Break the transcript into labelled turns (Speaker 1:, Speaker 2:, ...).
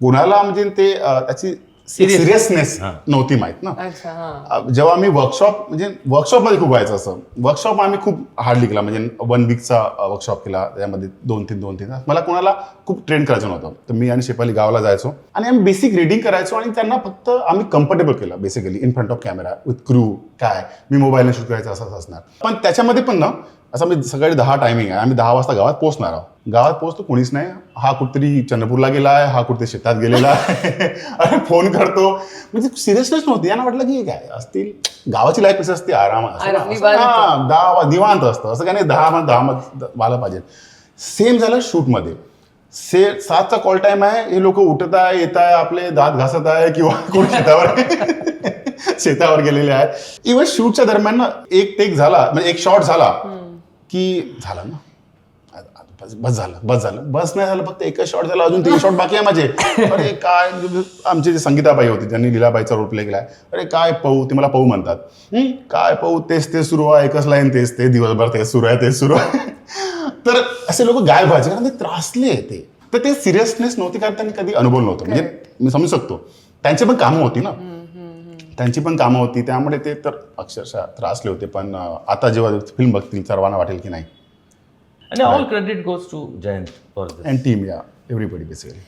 Speaker 1: कुणाला म्हणजे ते त्याची सिरियसनेस नव्हती माहित ना. जेव्हा आम्ही वर्कशॉपमध्ये खूप व्हायचं असं. वर्कशॉप आम्ही खूप हार्डली केला, म्हणजे 1 वीकचा वर्कशॉप केला. त्यामध्ये 2-3 मला कोणाला खूप ट्रेन करायचं नव्हतं. तर मी आणि शेफाली गावाला जायचो आणि आम्ही बेसिक रीडिंग करायचो आणि त्यांना फक्त आम्ही कम्फर्टेबल केलं basically in front off camera with crew. काय मी मोबाईलने शूट करायचं असंच असणार. पण त्याच्यामध्ये पण ना असं मी सकाळी 10 टायमिंग आहे, आम्ही 10 वाजता गावात पोहोचणार आहोत. गावात पोहोचतो कोणीच नाही. हा कुठेतरी चंद्रपूरला गेला आहे, हा कुठे शेतात गेलेला आहे. अरे फोन करतो. म्हणजे सिरियसनेस नव्हती. यांना वाटलं की काय असतील, गावाची लाईफ कशी असते, आराम निवांत असतं. असं काय नाही 10 व्हायला पाहिजे. सेम झालं शूटमध्ये. 7चा कॉल टाइम आहे, हे लोक उठत आहे, येत आहे, आपले दात घासत आहे किंवा कोण शेतावर गेलेले आहेत. इव्हन शूटच्या दरम्यान ना एक टेक झाला, म्हणजे एक शॉट झाला की झालं ना, बस नाही झालं, फक्त एकच शॉट झाला, अजून 3 शॉट बाकी आहे माझे. अरे काय, आमची जी संगीताबाई होती ज्यांनी लीलाबाईचा रोल प्ले केलाय, अरे काय पाहू, ते मला पाहू म्हणतात. काय पाहू, तेच सुरू आहे, एकच लाईन तेच ते, दिवसभर तेच सुरू आहे. तर असे लोक गायब व्हायचे कारण ते त्रासले ते. तर ते सिरियसनेस नव्हती कारण त्यांनी कधी अनुभव नव्हतं. म्हणजे मी समजू शकतो त्यांची पण कामं होती ना, त्यामुळे ते तर अक्षरशः त्रासले होते. पण आता जेव्हा फिल्म बघतील सर्वांना वाटेल की नाही.
Speaker 2: And all credit goes to Jayant for this.
Speaker 1: And team, yeah, everybody basically.